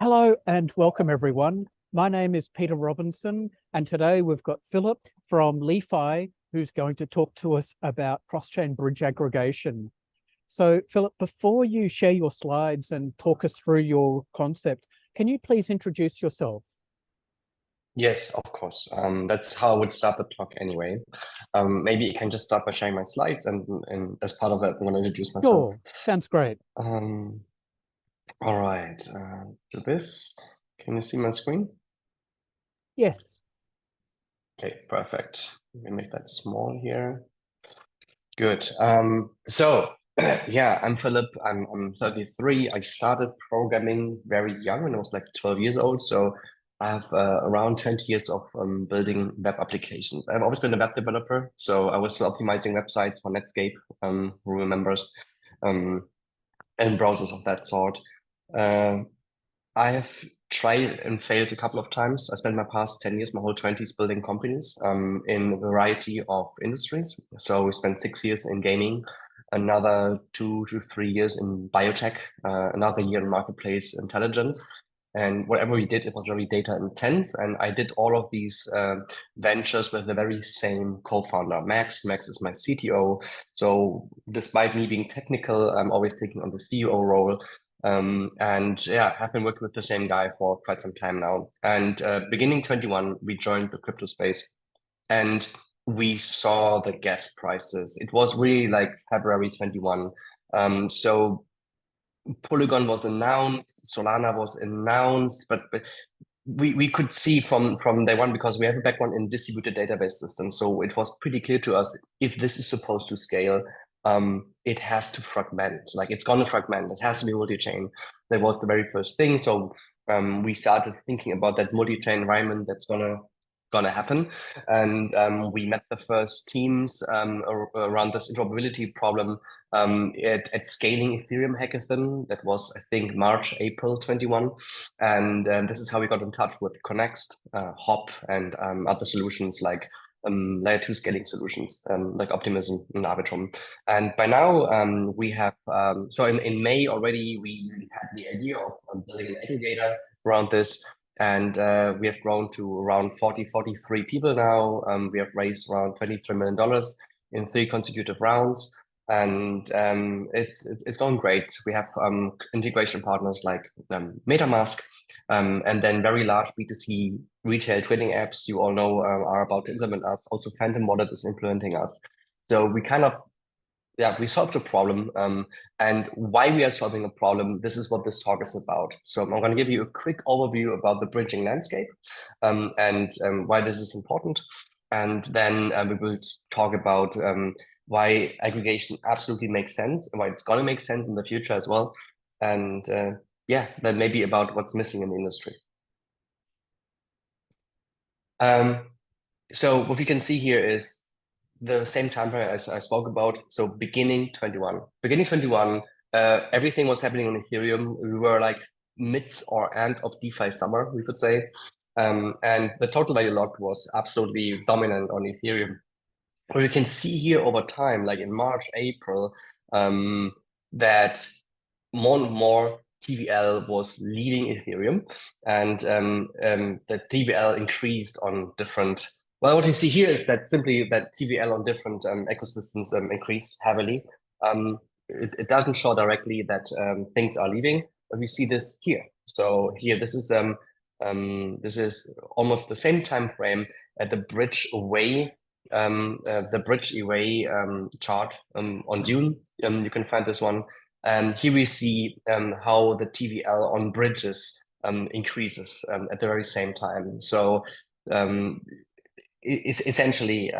Hello and welcome, everyone. My name is Peter Robinson, and today we've got Philip from LeFi, who's going to talk to us about cross-chain bridge aggregation. So, Philip, before you share your slides and talk us through your concept, can you please introduce yourself? Yes, of course. That's how I would start the talk anyway. Maybe I can just start by sharing my slides, and as part of that, I'm going to introduce myself. Sure, sounds great. Um, all right. Do this. Can you see my screen? Yes. Okay, perfect. Let me make that small here. Good. Yeah, I'm Philip. I'm 33. I started programming very young when I was like 12 years old. So I have around 20 years of building web applications. I've always been a web developer. So I was optimizing websites for Netscape, who remembers, um, and browsers of that sort. Uh, I have tried and failed a couple of times. I spent my past 10 years, my whole 20s building companies in a variety of industries. So we spent 6 years in gaming, another 2 to 3 years in biotech, another year in marketplace intelligence. And whatever we did, it was very data intense. And I did all of these ventures with the very same co-founder, Max. Max is my CTO. So despite me being technical, I'm always taking on the CEO role. And yeah, I've been working with the same guy for quite some time now. And beginning 21, we joined the crypto space and we saw the gas prices. It was really like February 21. So Polygon was announced, Solana was announced, but we could see from day one because we have a background in distributed database systems. So it was pretty clear to us if this is supposed to scale, it has to fragment. Like it's gonna fragment. It has to be multi-chain. That was the very first thing. So we started thinking about that multi-chain environment that's gonna happen. And we met the first teams around this interoperability problem at Scaling Ethereum Hackathon. That was, I think, March, April 21. And this is how we got in touch with Connext, Hop, and other solutions like layer two scaling solutions like Optimism and Arbitrum. And by now, we have, so in May already, we had the idea of building an aggregator around this. And we have grown to around 43 people now. We have raised around $23 million in 3 consecutive rounds. And it's going great. We have integration partners like MetaMask, and then very large B2C retail trading apps you all know are about to implement us. Also, Phantom Wallet is implementing us. So we kind of yeah, we solved a problem. And why we are solving a problem, this is what this talk is about. So I'm going to give you a quick overview about the bridging landscape and why this is important. And then we will talk about why aggregation absolutely makes sense and why it's going to make sense in the future as well. And yeah, then maybe about what's missing in the industry. Um, so what we can see here is the same time frame as I spoke about. So beginning 21. Beginning 21, everything was happening on Ethereum. We were like midst or end of DeFi summer, we could say. And the total value locked was absolutely dominant on Ethereum. What you can see here over time, like in March, April, that more and more TVL was leading Ethereum, and the TVL increased on different. Well, what you see here is that simply that TVL on different ecosystems increased heavily. It doesn't show directly that things are leaving, but we see this here. So here, this is almost the same time frame at the bridge away the bridge away chart on Dune. You can find this one. And here we see how the TVL on bridges increases at the very same time. So it's essentially,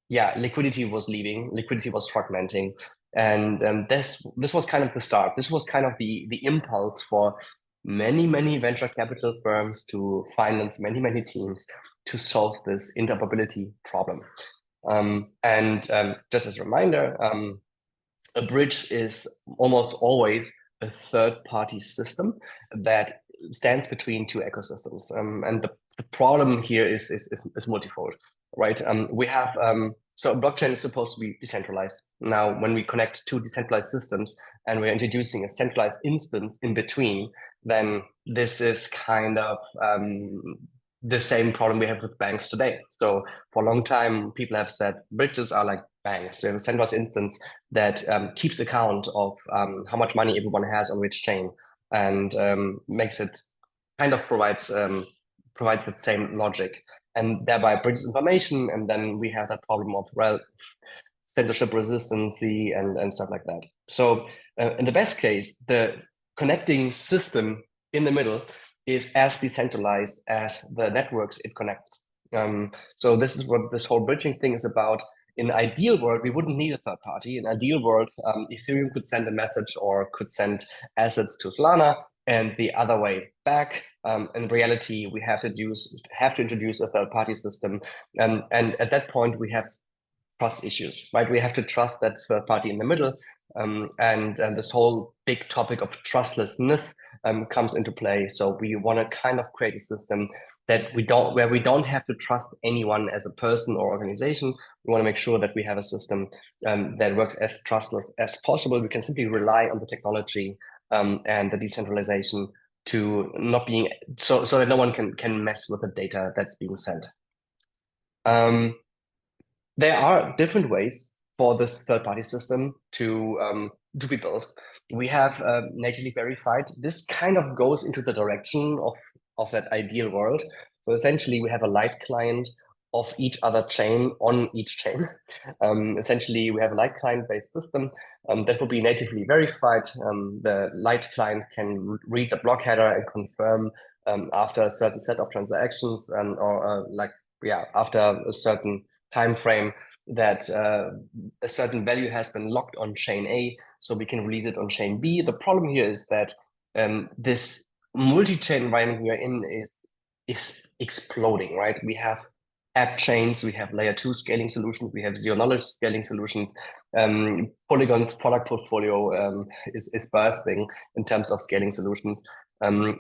yeah, liquidity was leaving, liquidity was fragmenting. And this was kind of the start. This was kind of the impulse for many venture capital firms to finance many teams to solve this interoperability problem. And just as a reminder, a bridge is almost always a third-party system that stands between two ecosystems. And the problem here is multifold, right? We have So a blockchain is supposed to be decentralized. Now, when we connect two decentralized systems and we're introducing a centralized instance in between, then this is kind of the same problem we have with banks today. So for a long time, people have said bridges are like banks. They have a centralized instance that keeps account of how much money everyone has on which chain, and makes it kind of provides that same logic, and thereby bridges information. And then we have that problem of, well, censorship resistancy and stuff like that. So in the best case, the connecting system in the middle is as decentralized as the networks it connects. So this is what this whole bridging thing is about. In an ideal world, we wouldn't need a third party. In an ideal world, Ethereum could send a message or could send assets to Solana, and the other way back. In reality, we have to introduce a third party system, and at that point, we have trust issues, right? We have to trust that third party in the middle, and this whole big topic of trustlessness comes into play. So we want to kind of create a system where we don't have to trust anyone as a person or organization. We want to make sure that we have a system that works as trustless as possible. We can simply rely on the technology and the decentralization to not being so that no one can mess with the data that's being sent. There are different ways for this third-party system to be built. We have natively verified. This kind of goes into the direction of that ideal world. So essentially, we have a light client of each other chain on each chain. Essentially, we have a light client-based system that will be natively verified. The light client can read the block header and confirm after a certain set of transactions, or after a certain time frame, that a certain value has been locked on chain A, so we can release it on chain B. The problem here is that this multi-chain environment we are in is exploding, right? We have app chains, we have layer 2 scaling solutions, we have zero knowledge scaling solutions. Polygon's product portfolio is bursting in terms of scaling solutions. And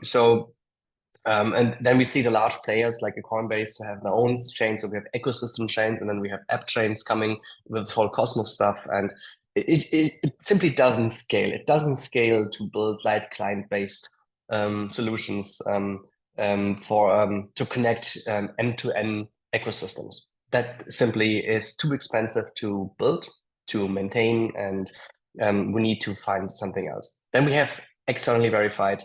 then we see the large players like a Coinbase to have their own chain. So we have ecosystem chains, and then we have app chains coming with the whole Cosmos stuff. And it simply doesn't scale. It doesn't scale to build light client-based solutions to connect end-to-end ecosystems. That simply is too expensive to build, to maintain, and we need to find something else. Then we have externally verified.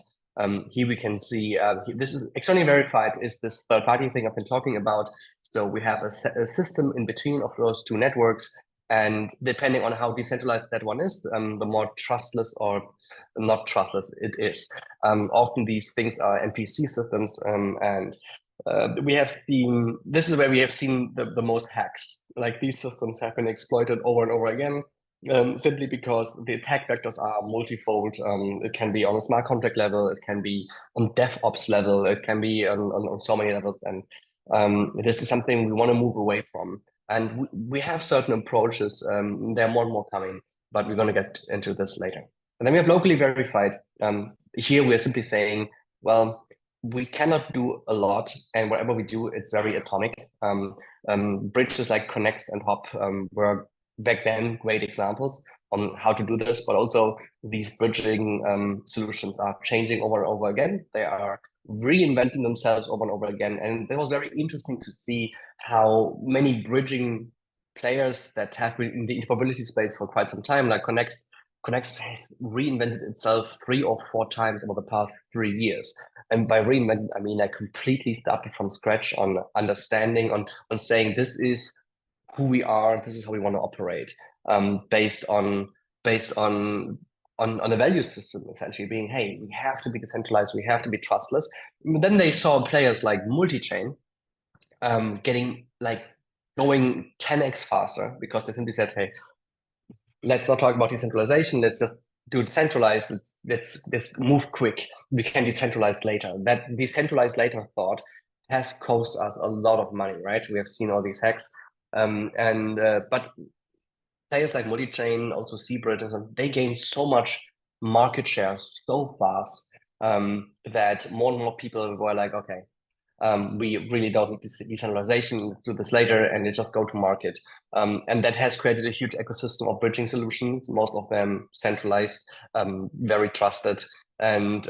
Here we can see this is externally verified is this third party thing I've been talking about. So we have a system in between of those two networks, and depending on how decentralized that one is, the more trustless or not trustless it is. Often these things are NPC systems, and we have seen, this is where we have seen the most hacks. Like, these systems have been exploited over and over again. Simply because the attack vectors are multifold. It can be on a smart contract level, it can be on DevOps level, it can be on so many levels. And this is something we want to move away from. And we have certain approaches. There are more and more coming, but we're going to get into this later. And then we have locally verified. Here we're simply saying, well, we cannot do a lot, and whatever we do, it's very atomic. Bridges like Connects and Hop were back then great examples on how to do this, but also these bridging solutions are changing over and over again. They are reinventing themselves over and over again. And it was very interesting to see how many bridging players that have been in the interoperability space for quite some time, like Connect has reinvented itself 3 or 4 times over the past 3 years. And by reinvented, I mean, I completely started from scratch on understanding, on saying this is who we are, this is how we want to operate, based on a value system, essentially being, hey, we have to be decentralized, we have to be trustless. But then they saw players like multi-chain getting going 10x faster, because they simply said, hey, let's not talk about decentralization, let's just do decentralized, let's move quick, we can decentralize later. That decentralized later thought has cost us a lot of money, right? We have seen all these hacks. But players like multi-chain, also Seabridge, they gain so much market share so fast that more and more people were like, okay, We really don't need this decentralization, let's do this later, and it just go to market. And that has created a huge ecosystem of bridging solutions, most of them centralized, very trusted. And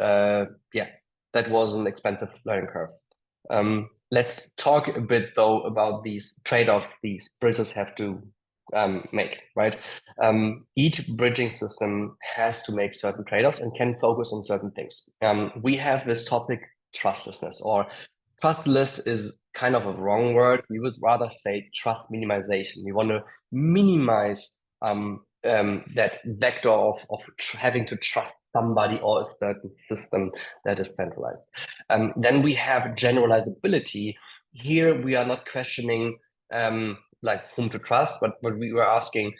yeah, that was an expensive learning curve. Let's talk a bit though about these trade-offs these bridges have to make, right? Each bridging system has to make certain trade-offs and can focus on certain things. We have this topic trustlessness, or trustless is kind of a wrong word. We would rather say trust minimization. We want to minimize that vector of having to trust somebody or a certain system that is centralized. Then we have generalizability. Here we are not questioning like whom to trust, but we were asking,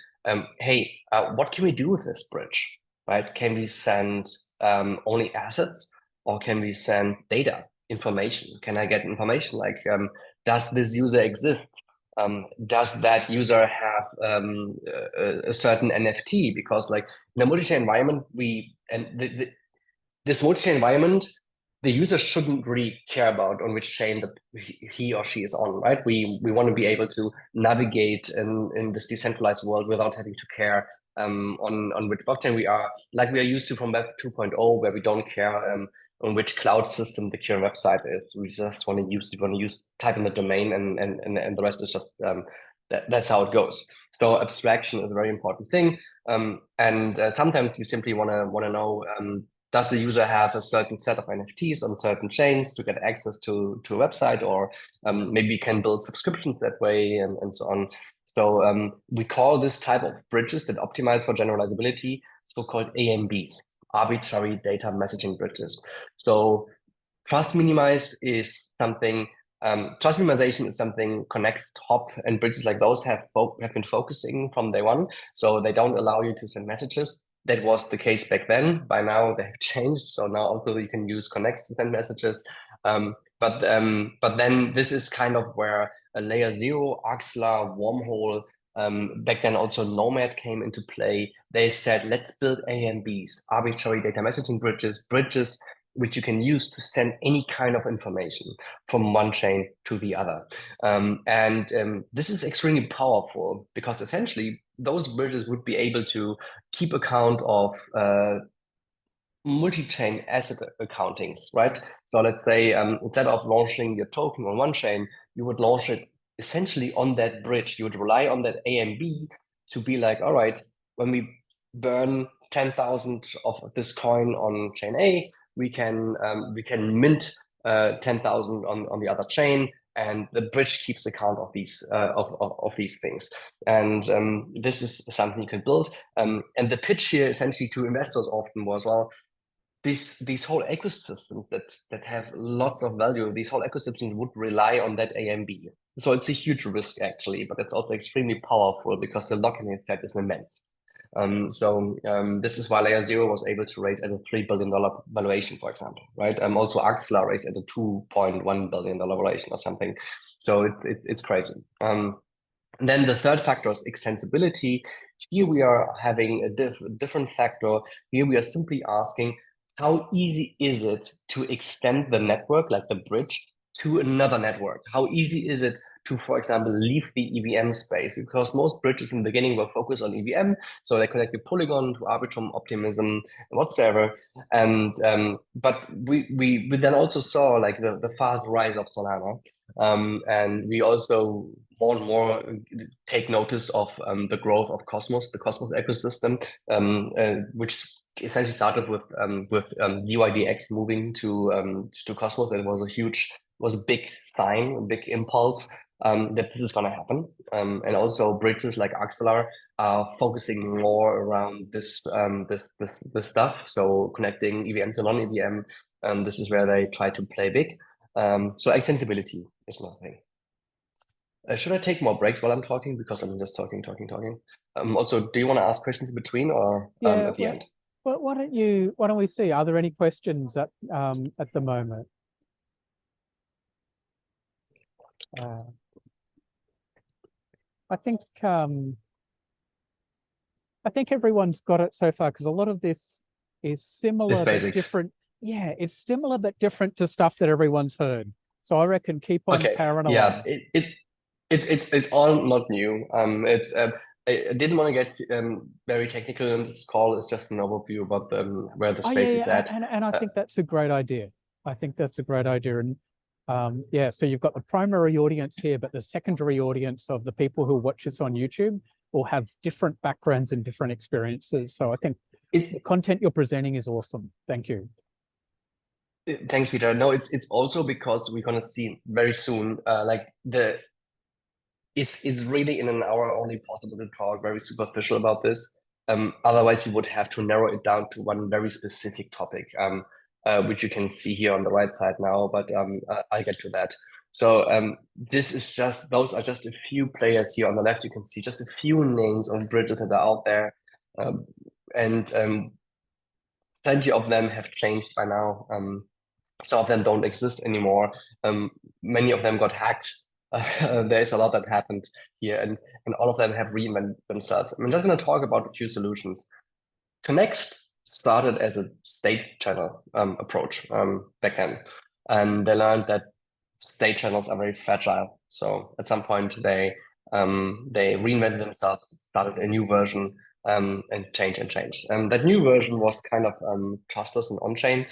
hey, what can we do with this bridge, right? Can we send only assets, or can we send data, information? Can I get information like, does this user exist? Does that user have a certain NFT? Because like in a multi-chain environment, this multi-chain environment, the user shouldn't really care about on which chain that he or she is on, right? We want to be able to navigate in this decentralized world without having to care on which blockchain we are, like we are used to from Web 2.0, where we don't care on which cloud system the current website is. We just want to use type in the domain, and the rest is just that's how it goes. So abstraction is a very important thing, and sometimes we simply want to know. Does the user have a certain set of NFTs on certain chains to get access to a website, or maybe you can build subscriptions that way, and so on. So we call this type of bridges that optimize for generalizability so-called AMBs, arbitrary data messaging bridges. So trust minimize is something. Trust minimization is something Connects Top and bridges like those have been focusing from day one. So they don't allow you to send messages. That was the case back then. By now they have changed. So now also you can use Connects to send messages. But then this is kind of where a layer 0, Axlar, Wormhole, back then also Nomad came into play. They said, let's build AMBs, arbitrary data messaging bridges which you can use to send any kind of information from one chain to the other. This is extremely powerful because essentially those bridges would be able to keep account of multi-chain asset accountings, right? So let's say instead of launching your token on one chain, you would launch it essentially on that bridge. You would rely on that AMB to be like, all right, when we burn 10,000 of this coin on chain A, we can mint 10,000 on the other chain, and the bridge keeps account of these things. And this is something you can build. And the pitch here essentially to investors often was, well, these whole ecosystems that have lots of value, these whole ecosystems would rely on that AMB. So it's a huge risk actually, but it's also extremely powerful because the lock-in effect is immense. This is why Layer 0 was able to raise at a $3 billion valuation, for example, right? Also Axlar raised at a $2.1 billion valuation or something. So it's crazy. Then the third factor is extensibility. Here we are having a different factor. Here we are simply asking, how easy is it to extend the network, like the bridge, to another network? How easy is it to, for example, leave the EVM space? Because most bridges in the beginning were focused on EVM, so they connected Polygon to Arbitrum, Optimism, whatsoever. And but we then also saw like the fast rise of Solana, and we also more and more take notice of the growth of Cosmos, the Cosmos ecosystem, which essentially started with DYDX moving to Cosmos. It was a big sign, a big impulse that this is going to happen. And also bridges like Axelar are focusing more around this stuff. So connecting EVM to non-EVM. This is where they try to play big. So extensibility is nothing. Should I take more breaks while I'm talking? Because I'm just talking. Also, do you want to ask questions in between or at the end? Well, why don't we see? Are there any questions at the moment? I think everyone's got it so far because a lot of this is similar but different. Yeah, it's similar but different to stuff that everyone's heard. So I reckon keep on Okay, powering yeah, along. it's all not new. It's I didn't want to get very technical in this call. It's just an overview about where the Oh yeah, space is yeah, at. and I Uh, think that's a great idea. I think that's a great idea, and yeah. So you've got the primary audience here, but the secondary audience of the people who watch us on YouTube will have different backgrounds and different experiences. So I think the it, content you're presenting is awesome. Thank you. Thanks, Peter. No, it's also because we're gonna see very soon, like the it's really in an hour only possible to talk very superficial about this. Otherwise, you would have to narrow it down to one very specific topic, which you can see here on the right side now. But I'll get to that. So this is just those are just a few players here on the left. You can see just a few names of bridges that are out there, um, and plenty of them have changed by now. Some of them don't exist anymore. Many of them got hacked. There's a lot that happened here, and all of them have reinvented themselves. I'm just going to talk about a few solutions. Connect started as a state channel approach back then, and they learned that state channels are very fragile. So at some point they reinvented themselves, started a new version, and changed and changed. That new version was kind of trustless and on-chain,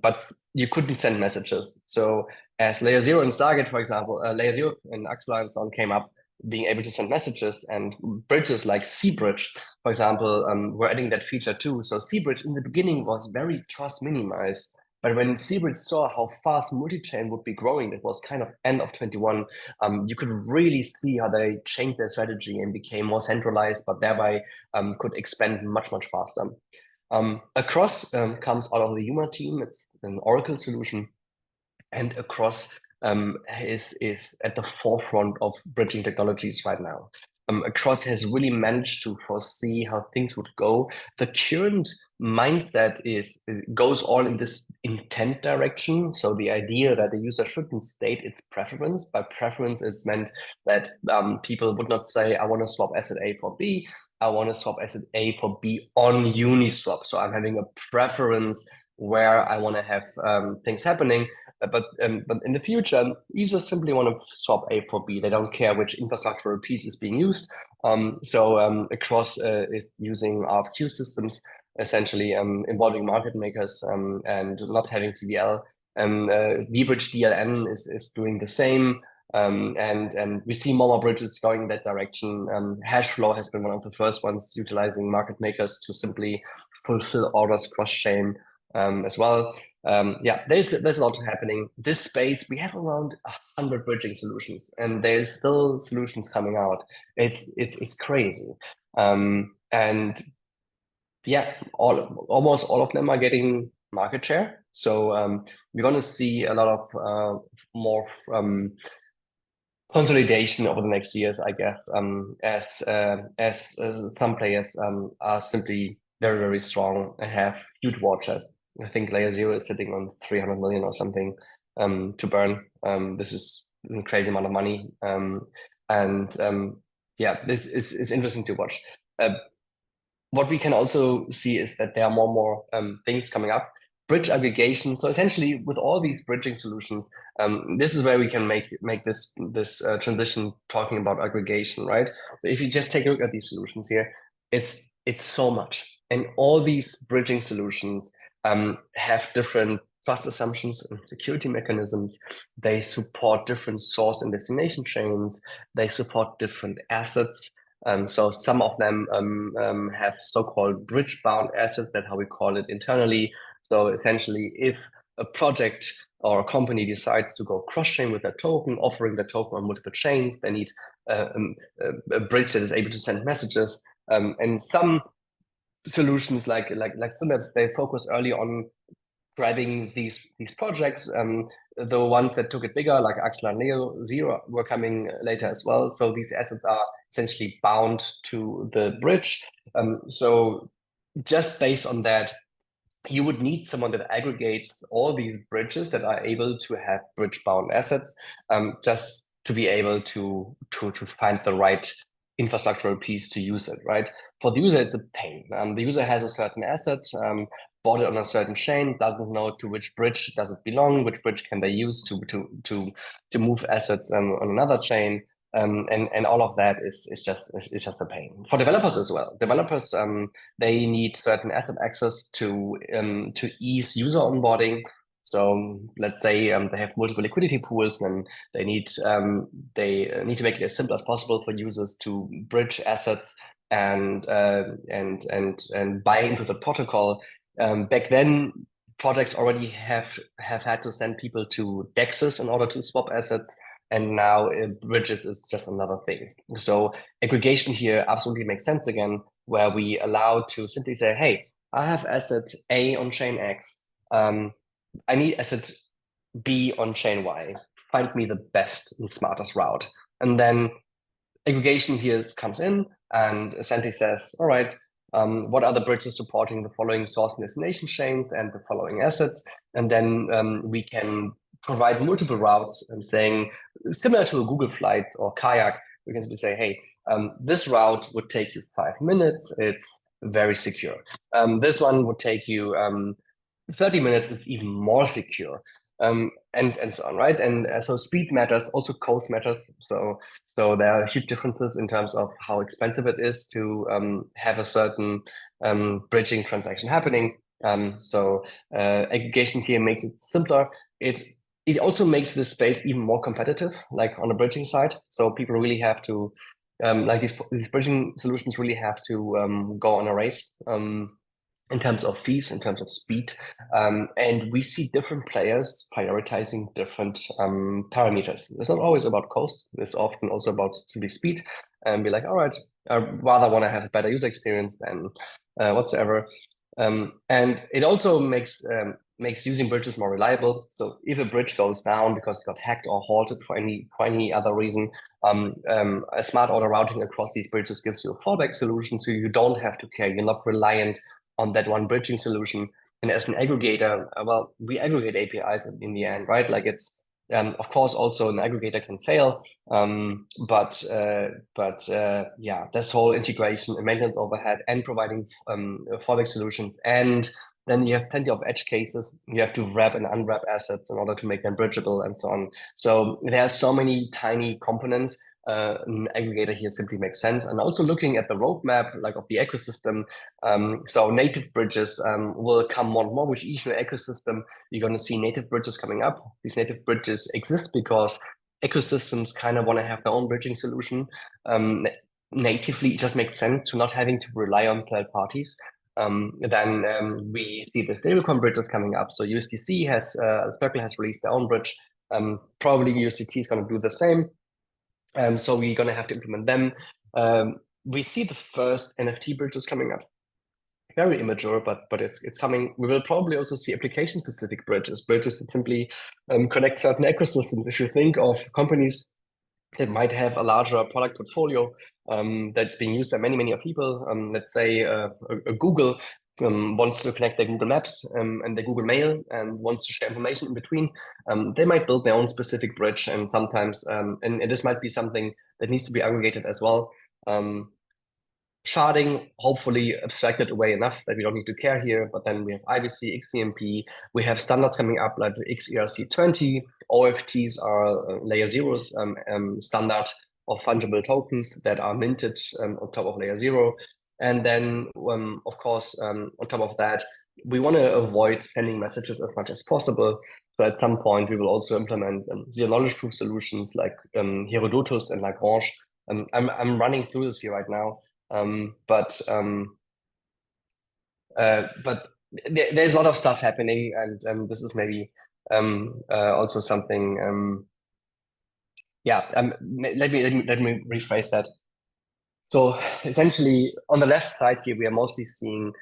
but you couldn't send messages. So as layer zero in Stargate, for example, layer zero in Axelar and so on came up, being able to send messages, and bridges like Seabridge, for example, were adding that feature too. So Seabridge in the beginning was very trust minimized. But when Seabridge saw how fast multi-chain would be growing, that was kind of end of 21, you could really see how they changed their strategy and became more centralized, but thereby could expand much, much faster. Across comes out of the Yuma team. It's an Oracle solution, and Across is at the forefront of bridging technologies right now. Across has really managed to foresee how things would go. The current mindset goes all in this intent direction. So the idea that the user shouldn't state its preference. By preference, it's meant that people would not say, I want to swap asset A for B. I want to swap asset A for B on Uniswap. So I'm having a preference where I want to have things happening. But in the future, users simply want to swap A for B. They don't care which infrastructure piece is being used. Across is using RFQ systems, essentially involving market makers and not having TVL. Leverage DLN is doing the same. And we see more bridges going in that direction. Hashflow has been one of the first ones utilizing market makers to simply fulfill orders cross-chain as well. Yeah, there's a lot happening. This space, we have around 100 bridging solutions, and there's still solutions coming out. It's crazy. And yeah, almost all of them are getting market share. So we're going to see a lot of more consolidation over the next years, I guess, as some players are simply very, very strong and have huge war chest. I think Layer Zero is sitting on 300 million or something to burn. This is a crazy amount of money. And yeah, this is interesting to watch. What we can also see is that there are more and more things coming up. Bridge aggregation. So essentially, with all these bridging solutions, this is where we can make this transition talking about aggregation, right? So if you just take a look at these solutions here, it's so much, and all these bridging solutions have different trust assumptions and security mechanisms. They support different source and destination chains. They support different assets. So some of them have so-called bridge-bound assets. That's how we call it internally. So essentially, if a project or a company decides to go cross-chain with their token, offering the token on multiple chains, they need a bridge that is able to send messages. And some solutions like Synapse, they focus early on grabbing these projects. The ones that took it bigger, like Axelar and Leo Zero, were coming later as well. So these assets are essentially bound to the bridge. So just based on that, you would need someone that aggregates all these bridges that are able to have bridge-bound assets, just to be able to find the right infrastructural piece to use it, right? For the user, it's a pain. The user has a certain asset. bought it on a certain chain, doesn't know to which bridge does it belong, which bridge can they use to move assets on another chain. And all of that is just a pain for developers as well. Developers they need certain asset access to ease user onboarding. So let's say they have multiple liquidity pools, and they need to make it as simple as possible for users to bridge assets and buy into the protocol. Back then, projects already have had to send people to DEXs in order to swap assets, and now bridges is just another thing. So aggregation here absolutely makes sense again, where we allow to simply say, hey, I have asset A on chain X. I need asset B on chain Y. Find me the best and smartest route. And then aggregation here comes in and essentially says, all right, what are the bridges supporting the following source and destination chains and the following assets? And then we can provide multiple routes and saying, similar to a Google Flights or Kayak, we can simply say, hey, this route would take you 5 minutes. It's very secure. This one would take you 30 minutes, is even more secure. And so on, right? And so speed matters, also cost matters. So there are huge differences in terms of how expensive it is to have a certain bridging transaction happening. So aggregation here makes it simpler. It also makes this space even more competitive, like on the bridging side. So people really have to, like these bridging solutions really have to go on a race. In terms of fees, in terms of speed. And we see different players prioritizing different parameters. It's not always about cost. It's often also about simply speed and be like, all right, I rather want to have a better user experience than whatsoever. And it also makes using bridges more reliable. So if a bridge goes down because it got hacked or halted for any other reason, a smart order routing across these bridges gives you a fallback solution, so you don't have to care. You're not reliant on that one bridging solution. And as an aggregator, well, we aggregate APIs in the end, right? Like it's of course also an aggregator can fail, but yeah, this whole integration and maintenance overhead and providing fallback solutions, and then you have plenty of edge cases. You have to wrap and unwrap assets in order to make them bridgeable and so on. So there are so many tiny components. An aggregator here simply makes sense. And also looking at the roadmap, like of the ecosystem, so native bridges will come more and more with each new ecosystem. You're going to see native bridges coming up. These native bridges exist because ecosystems kind of want to have their own bridging solution. Natively, it just makes sense to not having to rely on third parties. Then we see the stablecoin bridges coming up. So USDC Circle has released their own bridge. Probably USDT is going to do the same. So we're going to have to implement them. We see the first NFT bridges coming up. Very immature, but it's coming. We will probably also see application-specific bridges that simply connect certain ecosystems. If you think of companies that might have a larger product portfolio that's being used by many people, let's say a Google wants to connect their Google Maps and their Google Mail and wants to share information in between, they might build their own specific bridge, and sometimes and this might be something that needs to be aggregated as well. Sharding, hopefully abstracted away enough that we don't need to care here, but then we have IBC, XCMP, we have standards coming up like the XERC20, OFTs are layer zeros standard of fungible tokens that are minted on top of layer zero. And then, of course, on top of that, we want to avoid sending messages as much as possible. So at some point, we will also implement zero-knowledge proof solutions like Herodotus and Lagrange. I'm running through this here right now. But there's a lot of stuff happening, and this is maybe also something. Yeah, let me rephrase that. So essentially, on the left side here, we are mostly seeing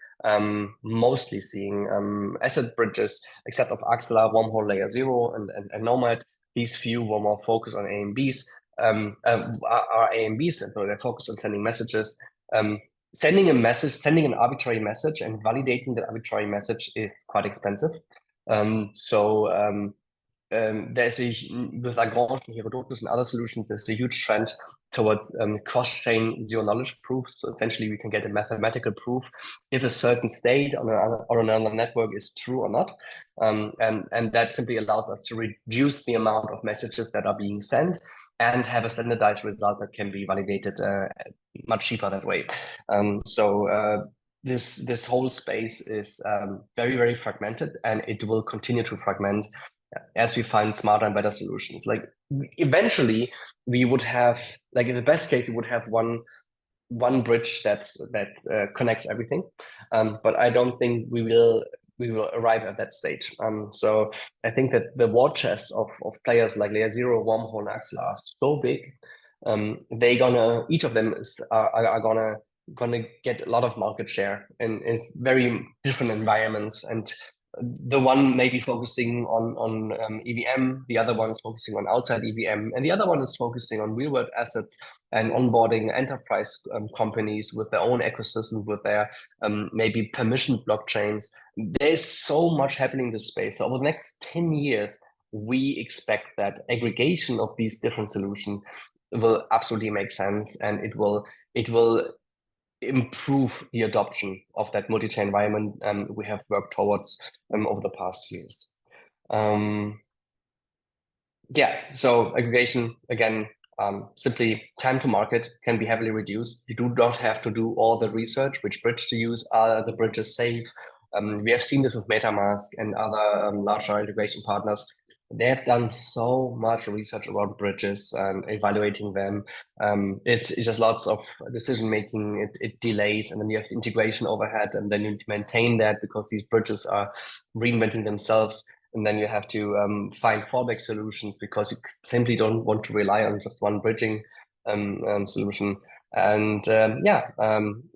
asset bridges, except of Axelar, Wormhole Layer Zero, and Nomad. These few were more focused on AMBs. Are AMBs, and so they're focused on sending messages. Sending a message, sending an arbitrary message, and validating that arbitrary message is quite expensive. So there's with Lagrange and Herodotus and other solutions, there's a huge trend towards cross-chain zero-knowledge proofs. So essentially, we can get a mathematical proof if a certain state on another network is true or not. And that simply allows us to reduce the amount of messages that are being sent and have a standardized result that can be validated much cheaper that way. This whole space is very, very fragmented, and it will continue to fragment as we find smarter and better solutions. Like eventually we would have, like in the best case, we would have one bridge that connects everything. But I don't think we will arrive at that stage. So I think that the war chest of players like Layer Zero, Wormhole, and Axel are so big. Each of them are gonna get a lot of market share in very different environments, and the one may be focusing on EVM, the other one is focusing on outside EVM, and the other one is focusing on real world assets and onboarding enterprise companies with their own ecosystems, with their maybe permissioned blockchains. There's so much happening in this space. So over the next 10 years, we expect that aggregation of these different solutions will absolutely make sense, and it will improve the adoption of that multi-chain environment we have worked towards over the past years. Yeah, so aggregation, again, simply time to market can be heavily reduced. You do not have to do all the research, which bridge to use, are the bridges safe? We have seen this with MetaMask and other larger integration partners. They have done so much research around bridges and evaluating them. It's just lots of decision making. It delays, and then you have integration overhead, and then you need to maintain that because these bridges are reinventing themselves. And then you have to find fallback solutions because you simply don't want to rely on just one bridging solution. And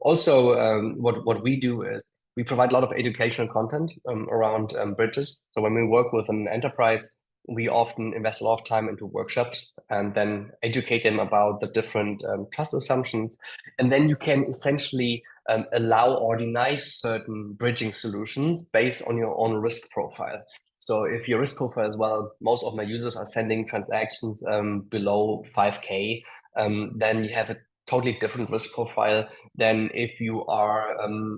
also what we do is we provide a lot of educational content around bridges. So when we work with an enterprise, we often invest a lot of time into workshops and then educate them about the different trust assumptions. And then you can essentially allow or deny certain bridging solutions based on your own risk profile. So if your risk profile as well, most of my users are sending transactions below 5K, then you have a totally different risk profile than if you are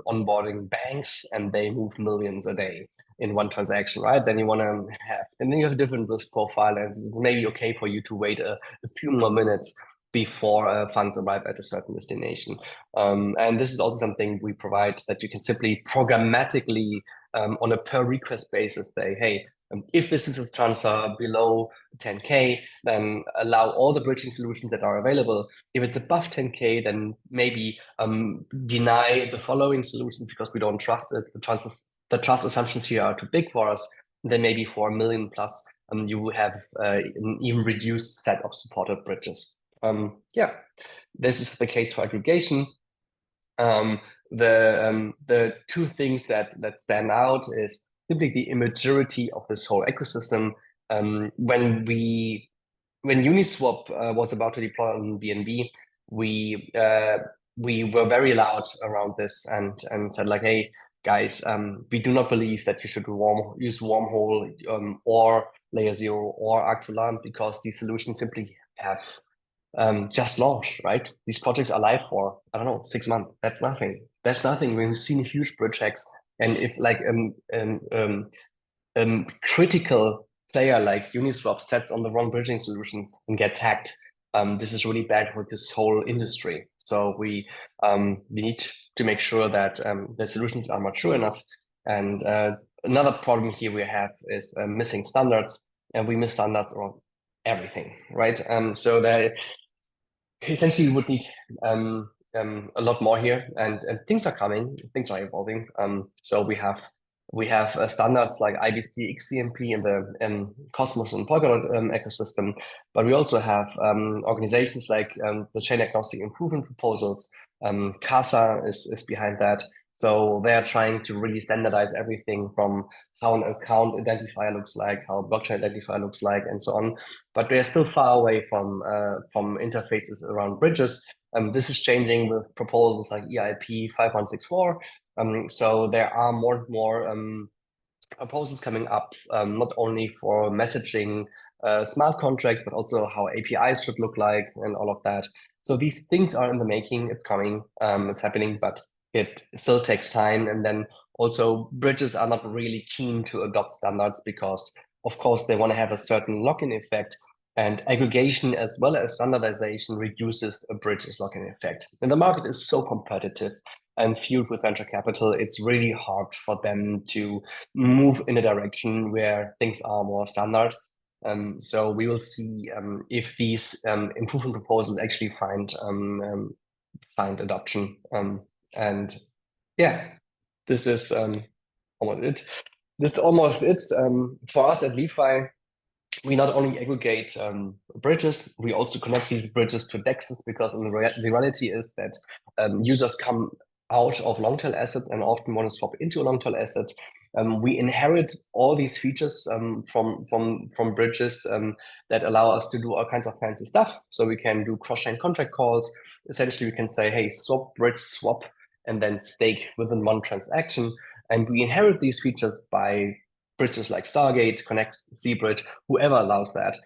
onboarding banks and they move millions a day in one transaction, right? Then you want to have, and then you have a different risk profile, and it's maybe okay for you to wait a few more minutes before funds arrive at a certain destination. And this is also something we provide, that you can simply programmatically on a per request basis say, hey, if this is a transfer below 10K, then allow all the bridging solutions that are available. If it's above 10K, then maybe deny the following solutions because we don't trust it. The trust assumptions here are too big for us. Then maybe for 1 million plus, you will have an even reduced set of supported bridges. Yeah, this is the case for aggregation. The two things that stand out is simply the immaturity of this whole ecosystem. When Uniswap was about to deploy on BNB, we were very loud around this and said like, hey guys, we do not believe that you should use Wormhole or Layer Zero or Axelar, because these solutions simply have just launched, right? These projects are live for, I don't know, 6 months. That's nothing. That's nothing. We've seen huge bridge hacks, and if like critical player like Uniswap sets on the wrong bridging solutions and gets hacked, this is really bad for this whole industry. So we need to make sure that the solutions are mature enough. And another problem here we have is missing standards, and we miss standards around everything, right? So that essentially would need a lot more here, and things are coming, things are evolving. So we have standards like IBC, XCMP in the Cosmos and Polkadot ecosystem, but we also have organizations like the Chain Agnostic Improvement Proposals. CASA is behind that. So they are trying to really standardize everything from how an account identifier looks like, how a blockchain identifier looks like, and so on. But they're still far away from interfaces around bridges. This is changing with proposals like EIP 5164. So there are more and more proposals coming up, not only for messaging smart contracts, but also how APIs should look like and all of that. So these things are in the making. It's coming, it's happening, but it still takes time. And then also bridges are not really keen to adopt standards because, of course, they want to have a certain lock-in effect. And aggregation as well as standardization reduces a bridge's lock-in effect. And the market is so competitive and fueled with venture capital, it's really hard for them to move in a direction where things are more standard. So we will see if these improvement proposals actually find adoption. And yeah, this is almost it. This is almost it. For us at LeFi, we not only aggregate bridges, we also connect these bridges to DEXs because the reality is that users come out of long tail assets and often want to swap into a long tail asset. We inherit all these features from bridges that allow us to do all kinds of fancy stuff. So we can do cross-chain contract calls. Essentially, we can say, hey, swap, bridge, swap, and then stake within one transaction. And we inherit these features by bridges like Stargate, Connect, ZBridge, whoever allows that.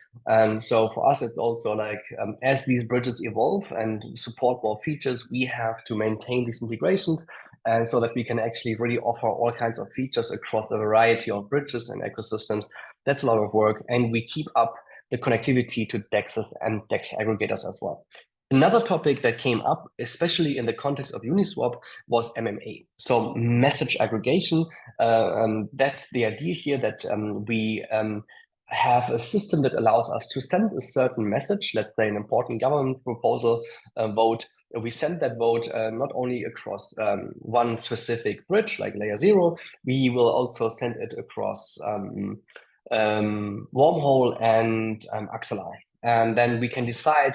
So for us, it's also like as these bridges evolve and support more features, we have to maintain these integrations and so that we can actually really offer all kinds of features across a variety of bridges and ecosystems. That's a lot of work. And we keep up the connectivity to DEXs and DEX aggregators as well. Another topic that came up, especially in the context of Uniswap, was MMA. So message aggregation. That's the idea here that we have a system that allows us to send a certain message, let's say an important government proposal vote. We send that vote not only across one specific bridge like layer 0, we will also send it across Wormhole and Axelar. And then we can decide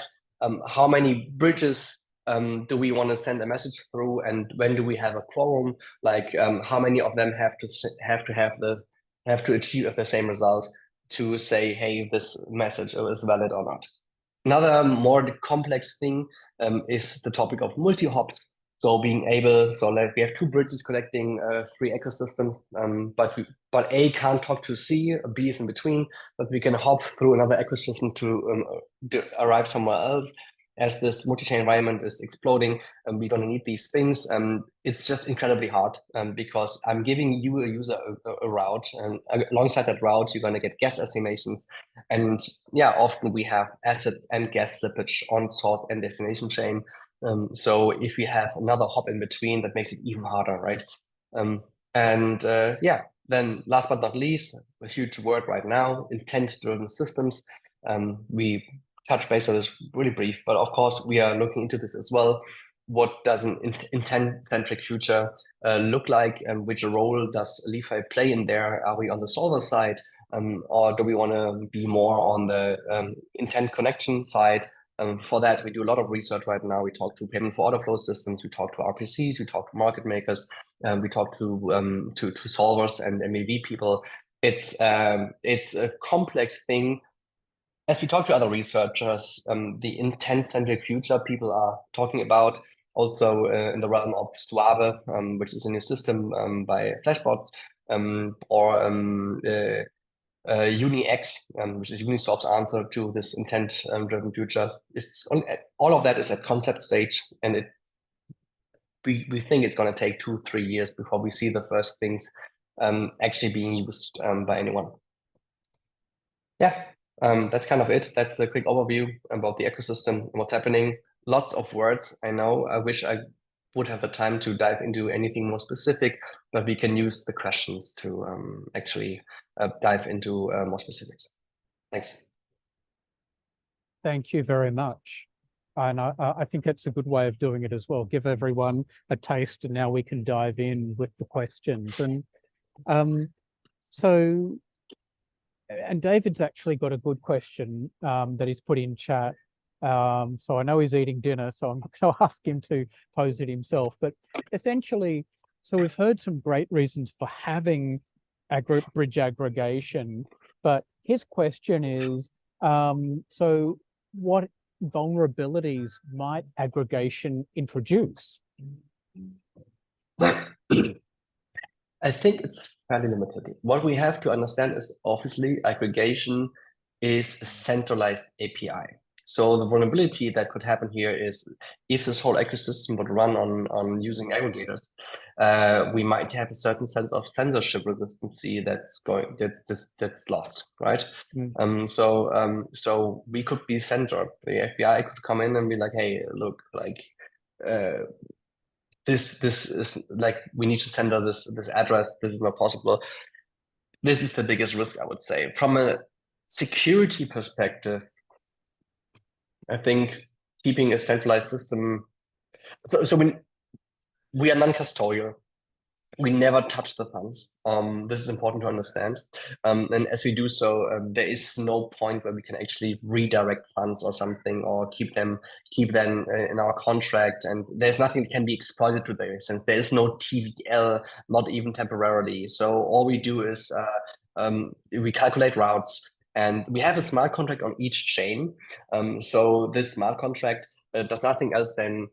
how many bridges do we want to send a message through, and when do we have a quorum? Like how many of them have to achieve the same result to say, hey, this message is valid or not. Another more complex thing is the topic of multi-hops. So being able, so like we have two bridges connecting three ecosystems, but A can't talk to C, B is in between, but we can hop through another ecosystem to arrive somewhere else. As this multi-chain environment is exploding, we're going to need these things. It's just incredibly hard because I'm giving you a user a route, and alongside that route, you're going to get gas estimations. And yeah, often we have assets and gas slippage on source and destination chain. So if we have another hop in between, that makes it even harder, right? Yeah, then last but not least, a huge word right now, intent-driven systems. We touch base on this really brief, but of course we are looking into this as well. What does an intent-centric future look like, and which role does LeFi play in there? Are we on the solver side, or do we want to be more on the intent connection side? For that, we do a lot of research right now. We talk to payment for order flow systems, we talk to RPCs, we talk to market makers, we talk to solvers and MEV people. It's a complex thing. As we talk to other researchers, the intent-centric future people are talking about also in the realm of Suave, which is a new system by Flashbots, or UniX, which is Uniswap's answer to this intent-driven future. All of that is at concept stage, and we think it's going to take 2-3 years before we see the first things actually being used by anyone. Yeah, that's kind of it. That's a quick overview about the ecosystem and what's happening. Lots of words, I know. I wish I would have the time to dive into anything more specific, but we can use the questions to actually dive into more specifics. Thanks. Thank you very much. And I think it's a good way of doing it as well. Give everyone a taste, and now we can dive in with the questions. And and David's actually got a good question that he's put in chat. So I know he's eating dinner, so I'm not going to ask him to pose it himself. But essentially, so we've heard some great reasons for having bridge aggregation, but his question is, so what vulnerabilities might aggregation introduce? I think it's fairly limited. What we have to understand is obviously aggregation is a centralized API. So the vulnerability that could happen here is if this whole ecosystem would run on using aggregators, we might have a certain sense of censorship resistancy that's lost, right? Mm. So we could be censored. The FBI could come in and be like, hey, look, like uh, this is like we need to send her this address. This is not possible. This is the biggest risk, I would say. From a security perspective, I think keeping a centralized system. So we are non-custodial. We never touch the funds. This is important to understand. And as we do so, there is no point where we can actually redirect funds or something, or keep them in our contract. And there's nothing that can be exploited to their extent. There is no TVL, not even temporarily. So all we do is we calculate routes, and we have a smart contract on each chain. So this smart contract does nothing else than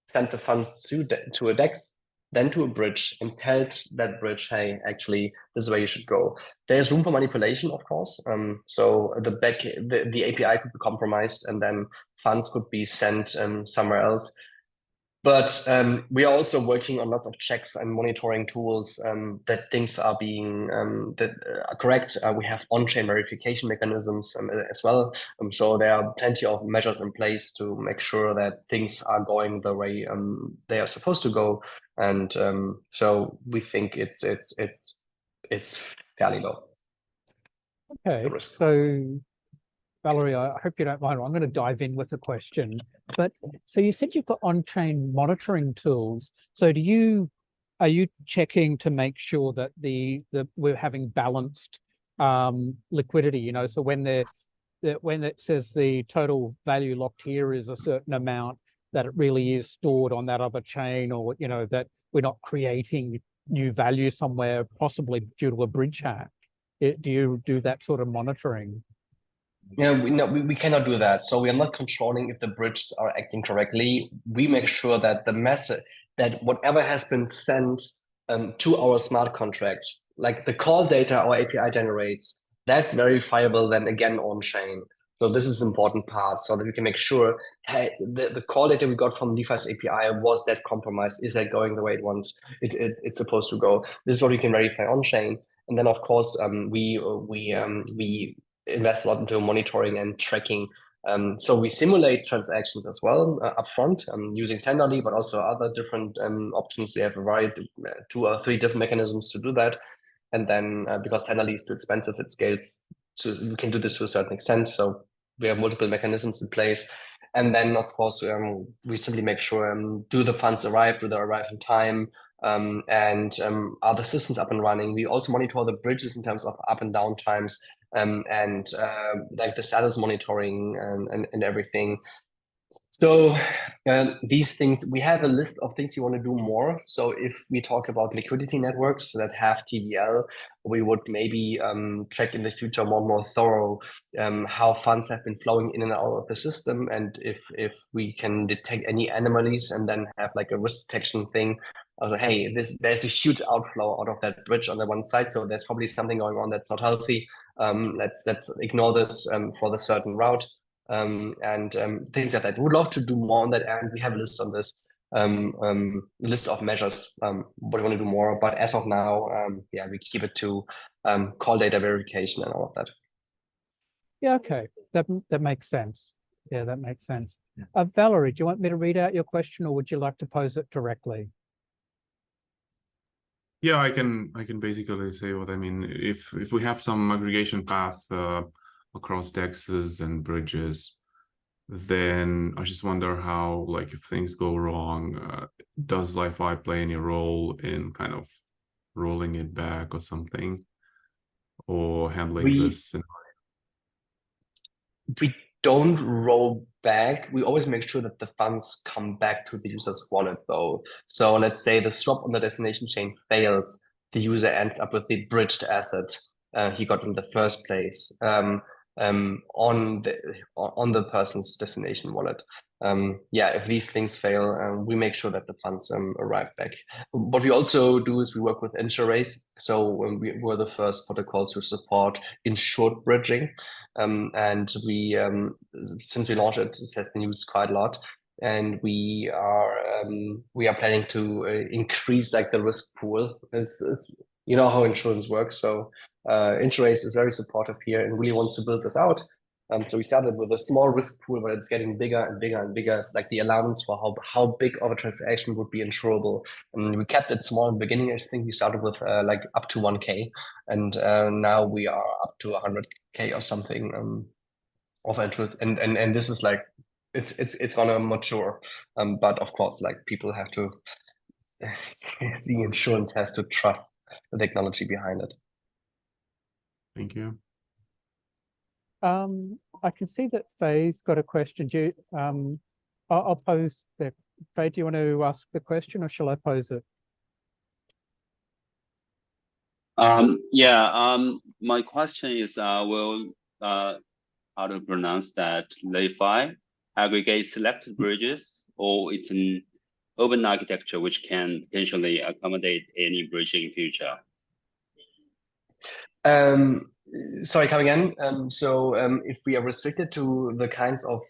send the funds to a DEX, then to a bridge, and tells that bridge, hey, actually, this is where you should go. There's room for manipulation, of course. So the API could be compromised, and then funds could be sent somewhere else. But we are also working on lots of checks and monitoring tools that things are being that are correct. We have on-chain verification mechanisms as well. So there are plenty of measures in place to make sure that things are going the way they are supposed to go. And so we think it's fairly low, the Okay, risk. so Valerie, I hope you don't mind. I'm going to dive in with a question. But so you said you've got on-chain monitoring tools. So are you checking to make sure that we're having balanced liquidity? You know, so when it says the total value locked here is a certain amount, that it really is stored on that other chain, or you know that we're not creating new value somewhere, possibly due to a bridge hack. Do you do that sort of monitoring? Yeah, we cannot do that. So we are not controlling if the bridges are acting correctly. We make sure that the message, that whatever has been sent to our smart contract, like the call data our API generates, that's verifiable then again on chain. So this is an important part, so that we can make sure, hey, the call data we got from DeFi's API, was that compromised? Is that going the way it's supposed to go? This is what we can verify on chain. And then of course we invest a lot into monitoring and tracking. So we simulate transactions as well upfront using Tenderly, but also other different options. We have a variety, 2 or 3 different mechanisms to do that. And then because Tenderly is too expensive, it scales. So we can do this to a certain extent. So we have multiple mechanisms in place. And then, of course, we simply make sure, do the funds arrive? Do they arrive in time? And are the systems up and running? We also monitor the bridges in terms of up and down times, and like the status monitoring and everything. So these things, we have a list of things you want to do more. So if we talk about liquidity networks that have TVL, we would maybe check in the future more thorough how funds have been flowing in and out of the system, and if we can detect any anomalies, and then have like a risk detection thing. Also, hey, there's a huge outflow out of that bridge on the one side, so there's probably something going on that's not healthy. Let's ignore this for the certain route, and things like that. We would love to do more on that, and we have a list on this list of measures what we want to do more. But as of now, yeah, we keep it to call data verification and all of that. Yeah, okay. That makes sense. Yeah, that makes sense. Valerie, do you want me to read out your question, or would you like to pose it directly? Yeah, I can basically say what I mean. If we have some aggregation path across dexes and bridges, then I just wonder how, like, if things go wrong, does LiFi play any role in kind of rolling it back or something, or handling this? We don't roll back. We always make sure that the funds come back to the user's wallet, though. So let's say the swap on the destination chain fails, the user ends up with the bridged asset he got in the first place. on the person's destination wallet. Yeah, if these things fail, we make sure that the funds arrive back. What we also do is we work with insurers. So we were the first protocol to support insured bridging, and we since we launched it, it has been used quite a lot. And we are planning to increase like the risk pool. It's you know how insurance works, so insurance is very supportive here and really wants to build this out. So we started with a small risk pool, but it's getting bigger and bigger and bigger. It's like the allowance for how big of a transaction would be insurable. And we kept it small in the beginning. I think we started with like up to 1K, and now we are up to 100K or something of interest. And this is like it's gonna mature. But of course, like people have to, the insurance has to trust the technology behind it. Thank you. I can see that Faye's got a question. Do you, I'll pose the, Faye, do you want to ask the question or shall I pose it? My question is, will how to pronounce that, LeFi aggregate selected bridges, or it's an open architecture which can potentially accommodate any bridge in future? Sorry, come again. So if we are restricted to the kinds of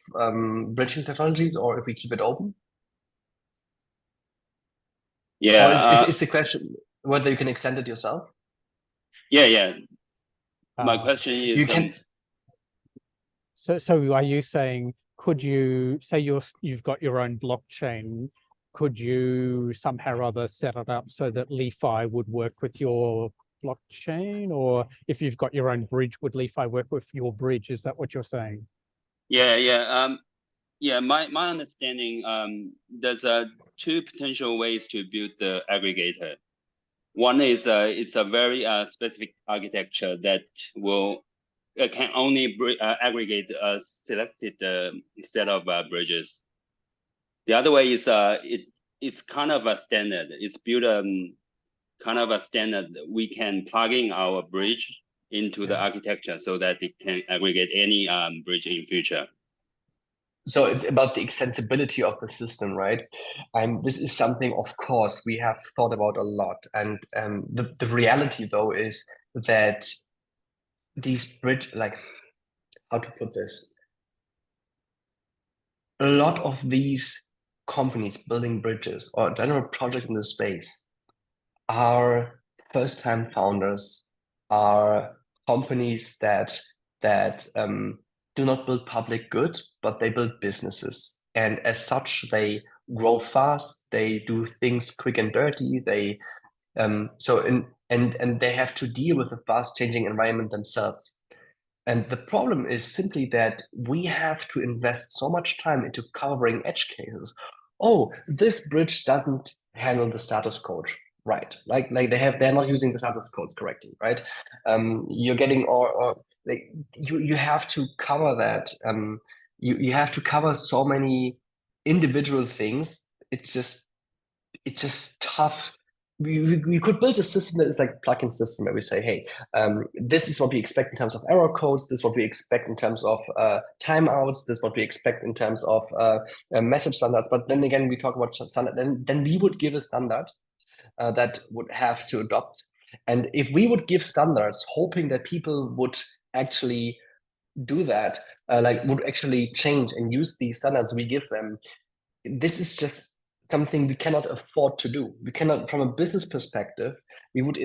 bridging technologies, or if we keep it open? Yeah. Or is the question whether you can extend it yourself? Yeah. My question is, you can. So are you saying, could you say you've got your own blockchain? Could you somehow or other set it up so that LeFi would work with your blockchain, or if you've got your own bridge, would LeFi work with your bridge? Is that what you're saying? Yeah. My understanding, there's two potential ways to build the aggregator. One is it's a very specific architecture that will can only aggregate a selected set of bridges. The other way is it's kind of a standard. It's built kind of a standard. We can plug in our bridge into the architecture so that it can aggregate any bridge in future. So it's about the extensibility of the system, right? This is something, of course, we have thought about a lot. And the reality, though, is that these bridge, like, how to put this? A lot of these companies building bridges or general projects in the space are first-time founders, are companies that do not build public good, but they build businesses. And as such, they grow fast, they do things quick and dirty, they and they have to deal with the fast changing environment themselves. And the problem is simply that we have to invest so much time into covering edge cases. Oh, this bridge doesn't handle the status code right. Like they're not using the status codes correctly, right? You're getting or like you have to cover that. You have to cover so many individual things. It's just tough. We could build a system that is like plugin system where we say, hey, this is what we expect in terms of error codes. This is what we expect in terms of timeouts. This is what we expect in terms of message standards. But then again, we talk about standard. Then we would give a standard that would have to adopt. And if we would give standards, hoping that people would actually do that, like would actually change and use these standards we give them, this is just something we cannot afford to do. We cannot, from a business perspective, we would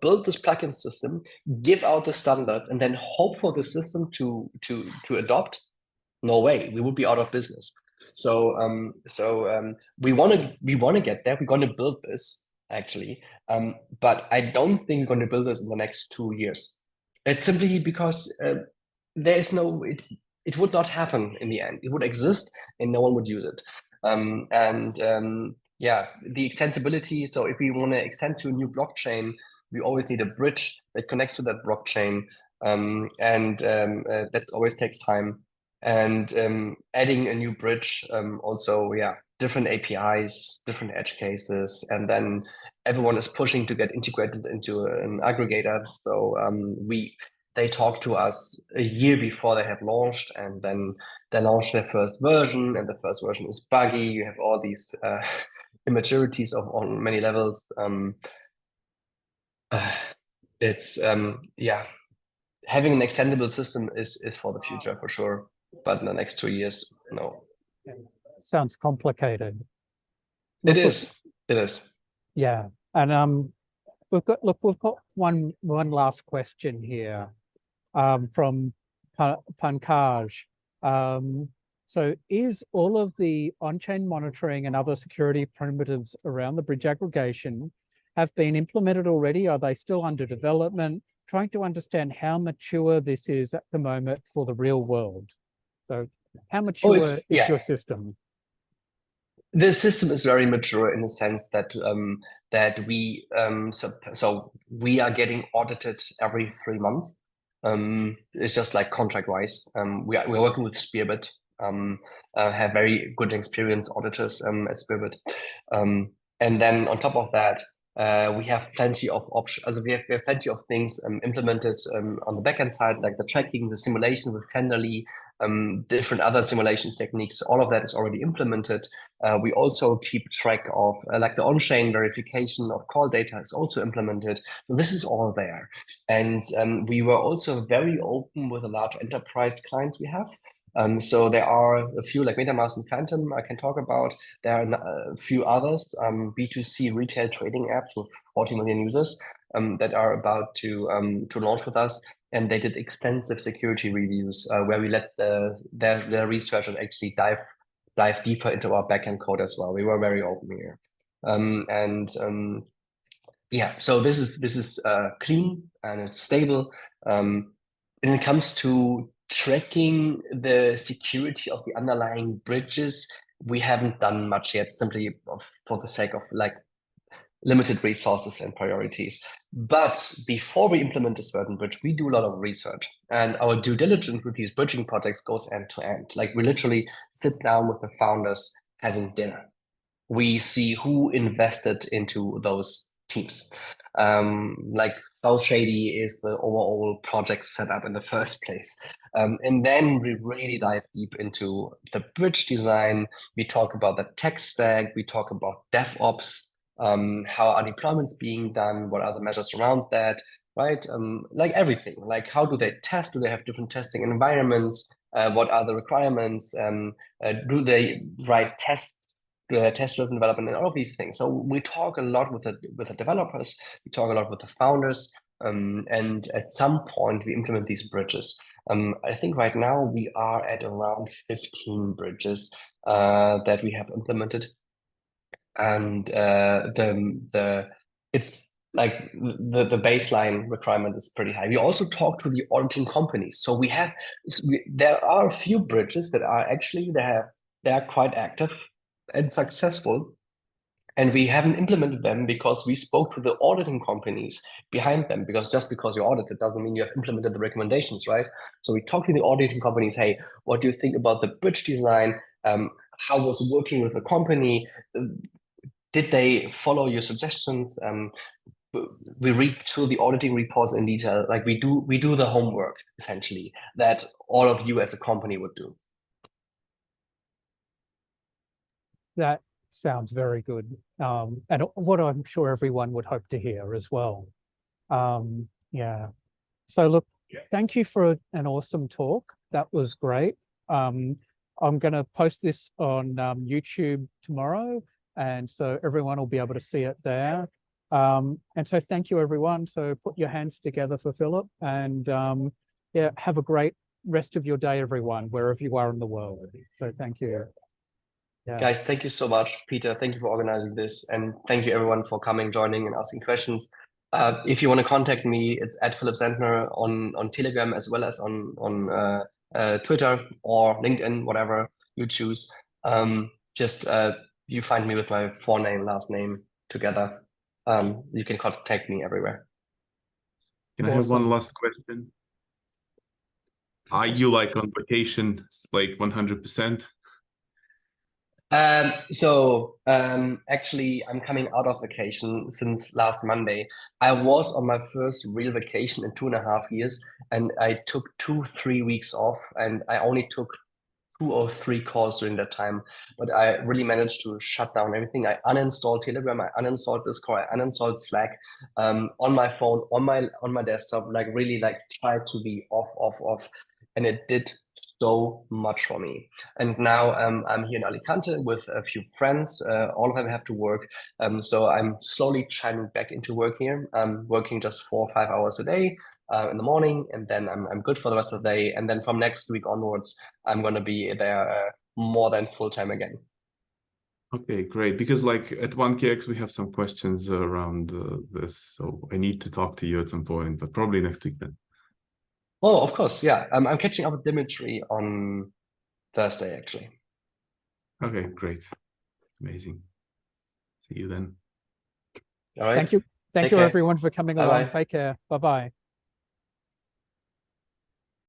build this plugin system, give out the standards, and then hope for the system to adopt. No way, we would be out of business. So we want to get there. We're going to build this actually, but I don't think we're going to build this in the next 2 years. It's simply because there is no. It would not happen in the end. It would exist, and no one would use it. Yeah, the extensibility. So if we want to extend to a new blockchain, we always need a bridge that connects to that blockchain, that always takes time. And adding a new bridge, also, yeah, different APIs, different edge cases, and then everyone is pushing to get integrated into an aggregator. So they talk to us a year before they have launched, and then they launch their first version, and the first version is buggy. You have all these immaturities on many levels. It's yeah, having an extendable system is for the future for sure, but in the next 2 years, no. Sounds complicated. It is. Yeah, and we've got one last question here from Pankaj. So is all of the on-chain monitoring and other security primitives around the bridge aggregation have been implemented already? Are they still under development? Trying to understand how mature this is at the moment for the real world. So how mature is your system? The system is very mature in the sense that we so we are getting audited every 3 months. It's just like contract wise. We're working with Spearbit. Have very good experienced auditors at Spearbit. And then on top of that, we have plenty of options. Also we have plenty of things implemented on the backend side, like the tracking, the simulation with Tenderly, different other simulation techniques. All of that is already implemented. We also keep track of like the on-chain verification of call data is also implemented. So this is all there. And we were also very open with the large enterprise clients we have. So there are a few like MetaMask and Phantom I can talk about. There are a few others, B2C retail trading apps with 40 million users that are about to launch with us. And they did extensive security reviews where we let their researchers actually dive deeper into our backend code as well. We were very open here. Yeah, so this is clean and it's stable. When it comes to tracking the security of the underlying bridges, we haven't done much yet, simply for the sake of like limited resources and priorities. But before we implement a certain bridge, we do a lot of research, and our due diligence with these bridging projects goes end to end. Like we literally sit down with the founders having dinner. We see who invested into those teams. Like how shady is the overall project setup in the first place. And then we really dive deep into the bridge design. We talk about the tech stack. We talk about DevOps. How are deployments being done? What are the measures around that? Right? Like everything. Like how do they test? Do they have different testing environments? What are the requirements? Do they write tests? Test-driven development and all of these things. So we talk a lot with the developers. We talk a lot with the founders, and at some point we implement these bridges. I think right now we are at around 15 bridges that we have implemented, and it's like the baseline requirement is pretty high. We also talk to the auditing companies. So there are a few bridges that are actually they are quite active and successful, and we haven't implemented them because we spoke to the auditing companies behind them. Because just because you're audited doesn't mean you have implemented the recommendations, right? So we talk to the auditing companies. Hey, what do you think about the bridge design? How was it working with the company? Did they follow your suggestions? We read through the auditing reports in detail. Like we do the homework essentially that all of you as a company would do. That sounds very good. And what I'm sure everyone would hope to hear as well. Yeah. So look, thank you for an awesome talk. That was great. I'm going to post this on YouTube tomorrow, and so everyone will be able to see it there. And so thank you, everyone. So put your hands together for Philip, and yeah, have a great rest of your day, everyone, wherever you are in the world. So thank you. Yeah. Guys, thank you so much, Peter. Thank you for organizing this, and thank you everyone for coming, joining, and asking questions. If you want to contact me, it's at Philip Sandner on Telegram as well as on Twitter or LinkedIn, whatever you choose. Just you find me with my forename, last name together. You can contact me everywhere. Can I have one last question? Are you like on vacation, like 100%? Actually, I'm coming out of vacation since last Monday. I was on my first real vacation in 2.5 years, and I took 3 weeks off, and I only took 2 or 3 calls during that time. But I really managed to shut down everything. I uninstalled Telegram, I uninstalled Discord, I uninstalled Slack, on my phone, on my desktop, like really like try to be off, and it did so much for me. And now I'm here in Alicante with a few friends. All of them have to work, so I'm slowly chiming back into work here. I'm working just 4 or 5 hours a day in the morning, and then I'm good for the rest of the day. And then from next week onwards, I'm gonna be there more than full time again. Okay, great. Because like at 1KX, we have some questions around this, so I need to talk to you at some point, but probably next week then. Oh, of course, yeah. I'm catching up with Dimitri on Thursday, actually. Okay, great. Amazing. See you then. All right. Thank you. Thank Take you, care. everyone, for coming Bye-bye. along. Take care. Bye-bye.